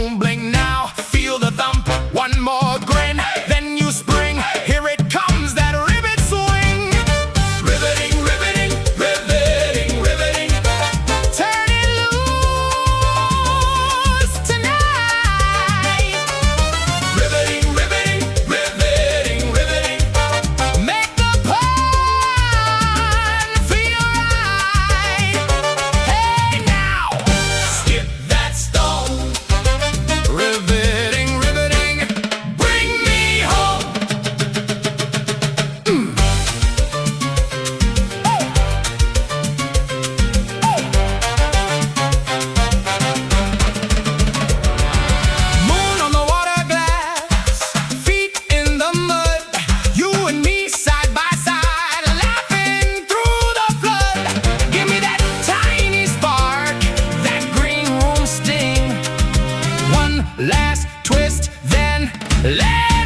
don't blink now. Feel the thump, one more grin, then you spring. Here it comes, that rivet swing. Riveting, riveting, riveting, riveting. Turn it loose tonight. Riveting, riveting, riveting, riveting. Make the pun feel right. Hey now, skip that stone. Riveting, riveting, bring me home. Moon on the water glass, feet in the mud. You and me side by side, laughing through the flood. Give me that tiny spark, that green room sting. One last twist, then let